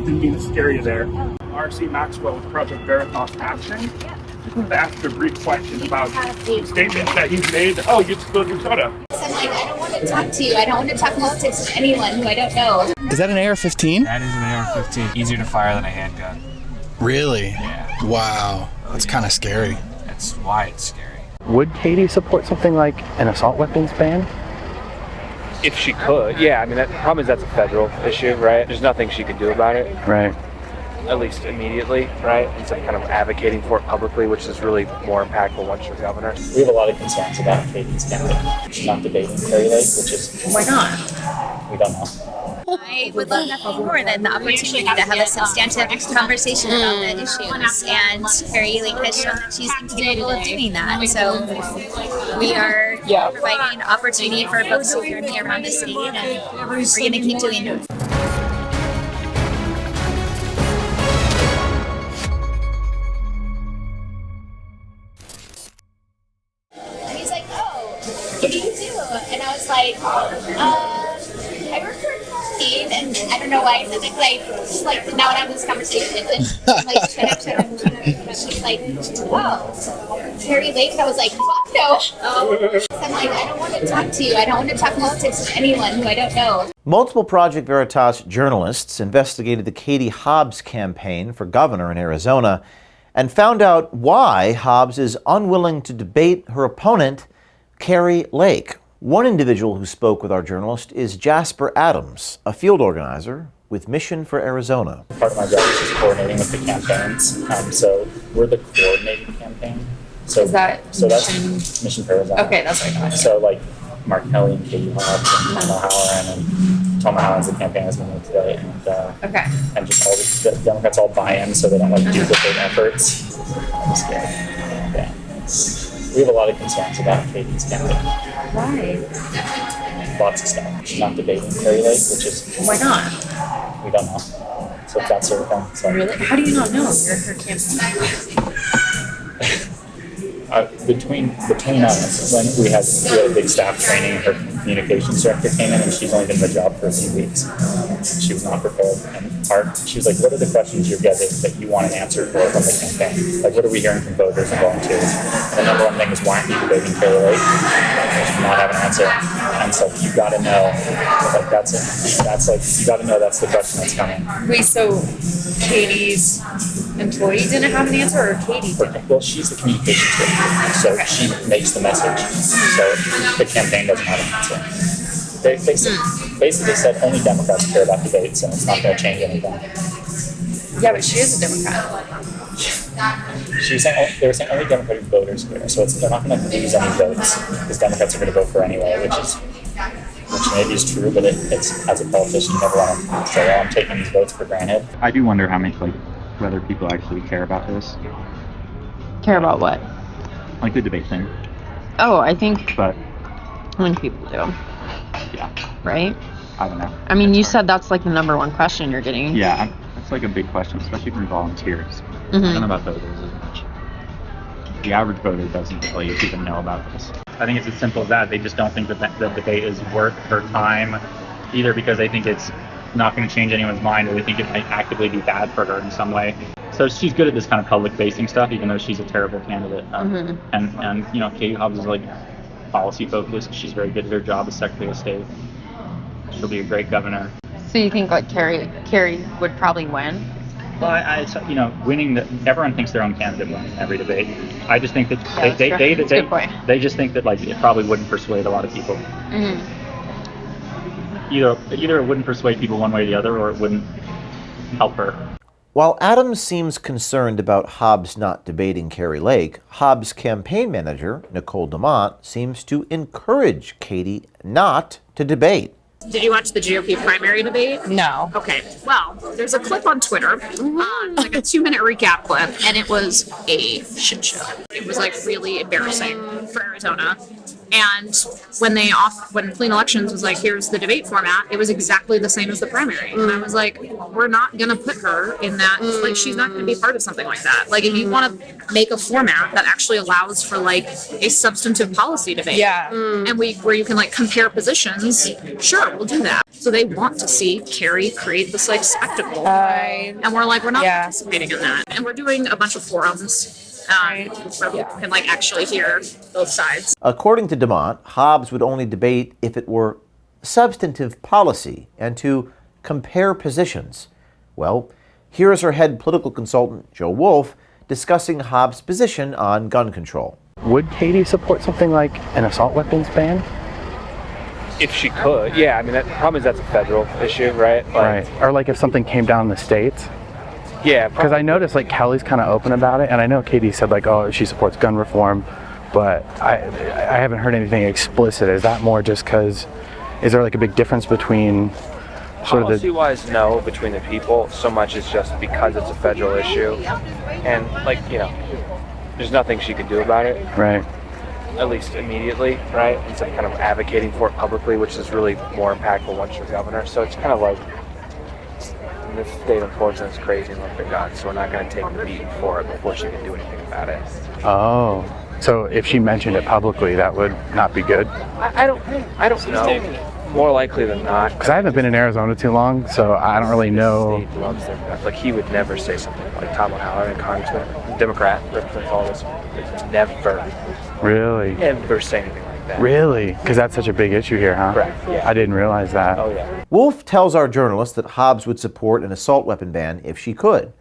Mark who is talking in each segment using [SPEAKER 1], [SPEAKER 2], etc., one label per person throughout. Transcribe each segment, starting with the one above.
[SPEAKER 1] didn't mean to scare you there. R.C. Maxwell with Project Veritas Action. Just wanted to ask a brief question about statements that he's made. Oh, you spilled your soda.
[SPEAKER 2] I'm like, I don't want to talk to you. I don't want to talk politics with anyone who I don't know.
[SPEAKER 3] Is that an AR-15?
[SPEAKER 4] That is an AR-15. Easier to fire than a handgun.
[SPEAKER 3] Really?
[SPEAKER 4] Yeah.
[SPEAKER 3] Wow. That's kind of scary.
[SPEAKER 4] That's why it's scary.
[SPEAKER 5] Would Katie support something like an assault weapons ban?
[SPEAKER 6] If she could, yeah. I mean, the problem is that's a federal issue, right? There's nothing she could do about it.
[SPEAKER 5] Right.
[SPEAKER 6] At least immediately, right? Instead of kind of advocating for it publicly, which is really more impactful once you're governor.
[SPEAKER 7] We have a lot of concerns about Katie's candidate. She's not debating Kari Lake, which is...
[SPEAKER 2] Why not?
[SPEAKER 7] We don't know.
[SPEAKER 2] I would love nothing more than the opportunity to have a substantive conversation about the issues, and Kari Lake has shown that she's capable of doing that. So we are providing opportunity for folks who hear me around the state, and we're going to keep doing it. And he's like, "Oh, what do you do?" And I was like, I work for and I don't know why I said that, just like now when I have this conversation, and like shut up. She's like, oh, Kari Lake. And I was like, fuck no. I'm like, I don't want to talk to you. I don't want to talk politics with anyone who I don't know.
[SPEAKER 8] Multiple Project Veritas journalists investigated the Katie Hobbs campaign for governor in Arizona and found out why Hobbs is unwilling to debate her opponent, Kari Lake. One individual who spoke with our journalist is Jasper Adams, a field organizer with Mission for Arizona.
[SPEAKER 7] Part of my job is just coordinating with the campaigns. So we're the coordinating campaign. So that's Mission for Arizona.
[SPEAKER 9] Okay, that's what I got.
[SPEAKER 7] So like Mark Kelly and Katie Hobbs and Tom O'Halloran and Tom O'Halloran's the campaign that's been made today, and just all the Democrats all buy in so they don't like duplicate efforts. I'm just kidding. Yeah. We have a lot of concerns about Katie's candidate.
[SPEAKER 9] Why?
[SPEAKER 7] Lots of stuff. She's not debating Kari Lake, which is...
[SPEAKER 9] Why not?
[SPEAKER 7] We don't know. So that's sort of thing. So,
[SPEAKER 9] really? How do you not know? You're her campaign.
[SPEAKER 7] Between us, when we had a big staff training, her communications director came in and she's only been in the job for a few weeks. She was not prepared. And she was like, what are the questions you're getting that you want an answer for from the campaign? Like, what are we hearing from voters and volunteers? And the number one thing is, why aren't you debating Kari Lake? She did not have an answer. And so you got to know, like, you got to know that's the question that's coming.
[SPEAKER 9] Wait, so Katie's employee didn't have an answer, or Katie didn't?
[SPEAKER 7] Well, she's the communications director, so she makes the message. So the campaign doesn't have an answer. They basically said only Democrats care about debates, and it's not going to change anything.
[SPEAKER 9] Yeah, but she is a Democrat.
[SPEAKER 7] They were saying only Democratic voters care, so they're not going to lose any votes because Democrats are going to vote for anyway, which maybe is true, but it's as a politician, you never want to say, "Oh, I'm taking these votes for granted."
[SPEAKER 10] I do wonder whether people actually care about this.
[SPEAKER 9] Care about what?
[SPEAKER 10] Like the debate thing.
[SPEAKER 9] Oh, I think
[SPEAKER 10] But
[SPEAKER 9] how many people do?
[SPEAKER 10] yeah,
[SPEAKER 9] Right?
[SPEAKER 10] I don't know.
[SPEAKER 9] I mean, you said that's like the number one question you're getting.
[SPEAKER 10] Yeah, that's like a big question, especially from volunteers. I don't know about voters as much. The average voter doesn't really even know about this. I think it's as simple as that. They just don't think that the debate is worth her time, either because they think it's not going to change anyone's mind, or they think it might actively be bad for her in some way. So she's good at this kind of public-facing stuff, even though she's a terrible candidate. And you know, Katie Hobbs is like policy-focused. She's very good at her job as Secretary of State. She'll be a great governor.
[SPEAKER 9] So you think like Kari would probably win?
[SPEAKER 10] Well, winning. Everyone thinks their own candidate wins in every debate. I just think that they just think that like it probably wouldn't persuade a lot of people. Either it wouldn't persuade people one way or the other, or it wouldn't help her.
[SPEAKER 8] While Adams seems concerned about Hobbs not debating Kari Lake, Hobbs' campaign manager, Nicole DeMont, seems to encourage Katie not to debate.
[SPEAKER 11] Did you watch the GOP primary debate?
[SPEAKER 9] No.
[SPEAKER 11] Okay. Well, there's a clip on Twitter, like a 2-minute recap clip, and it was a shit show. It was like really embarrassing for Arizona. And when Clean Elections was like, here's the debate format, it was exactly the same as the primary. And I was like, we're not gonna put her in that. Like, she's not gonna be part of something like that. Like, if you want to make a format that actually allows for like a substantive policy debate, and where you can like compare positions, sure, we'll do that. So they want to see Kari create this like spectacle, and we're like, we're not participating in that. And we're doing a bunch of forums. Where people can like actually hear both sides.
[SPEAKER 8] According to DeMont, Hobbs would only debate if it were substantive policy and to compare positions. Well, here is her head political consultant, Joe Wolf, discussing Hobbs' position on gun control.
[SPEAKER 5] Would Katie support something like an assault weapons ban?
[SPEAKER 6] If she could, yeah. I mean, the problem is that's a federal issue, right? Like,
[SPEAKER 5] Right. Or like if something came down in the States?
[SPEAKER 6] Yeah.
[SPEAKER 5] Because I noticed like Kelly's kind of open about it, and I know Katie said like, oh, she supports gun reform, but I haven't heard anything explicit. Is that more just because, is there like a big difference between sort of the...
[SPEAKER 6] Policy-wise, no, between the people. So much is just because it's a federal issue. And like, you know, there's nothing she could do about it.
[SPEAKER 5] Right.
[SPEAKER 6] At least immediately, right? Instead of kind of advocating for it publicly, which is really more impactful once you're governor. So it's kind of like, this state, unfortunately, is crazy and what they've got, so we're not going to take the beat for it before she can do anything about it.
[SPEAKER 5] Oh, so if she mentioned it publicly, that would not be good?
[SPEAKER 6] I don't know. More likely than not.
[SPEAKER 5] Because I haven't been in Arizona too long, so I don't really know.
[SPEAKER 6] The state loves their guns. Like, he would never say something like Tom O'Halloran, congressman, Democrat, represents all this. Never.
[SPEAKER 5] Really?
[SPEAKER 6] Never say anything like that.
[SPEAKER 5] Really? Because that's such a big issue here, huh?
[SPEAKER 6] Correct, yeah.
[SPEAKER 5] I didn't realize that.
[SPEAKER 6] Oh, yeah.
[SPEAKER 8] Wolf tells our journalist that Hobbs would support an assault weapon ban if she could.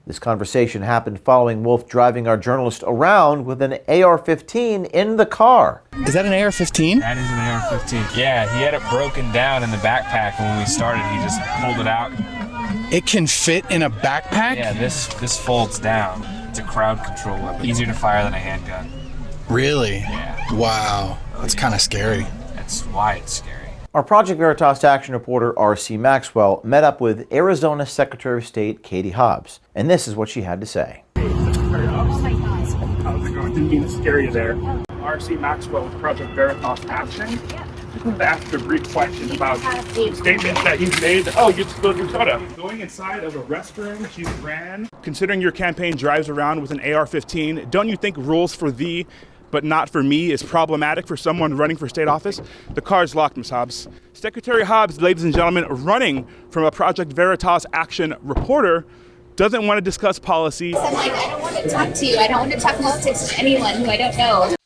[SPEAKER 8] This conversation happened following Wolf driving our journalist around with an AR-15 in the car.
[SPEAKER 3] Is that an AR-15?
[SPEAKER 4] That is an AR-15. Yeah, he had it broken down in the backpack when we started. He just pulled it out.
[SPEAKER 3] It can fit in a backpack?
[SPEAKER 4] Yeah, this folds down. It's a crowd control weapon. Easier to fire than a handgun.
[SPEAKER 3] Really?
[SPEAKER 4] Yeah.
[SPEAKER 3] Wow. That's kind of scary.
[SPEAKER 4] That's why it's scary.
[SPEAKER 8] Our Project Veritas action reporter, R.C. Maxwell, met up with Arizona Secretary of State Katie Hobbs, and this is what she had to say.
[SPEAKER 1] How's it going? Didn't mean to scare you there. R.C. Maxwell with Project Veritas Action. Just wanted to ask a brief question about statements that he's made. Oh, you spilled your soda. Going inside of a restroom she ran. Considering your campaign drives around with an AR-15, don't you think rules for thee but not for me is problematic for someone running for state office? The car is locked, Ms. Hobbs. Secretary Hobbs, ladies and gentlemen, running from a Project Veritas Action reporter, doesn't want to discuss policy.
[SPEAKER 2] I'm like, I don't want to talk to you. I don't want to talk politics with anyone who I don't know.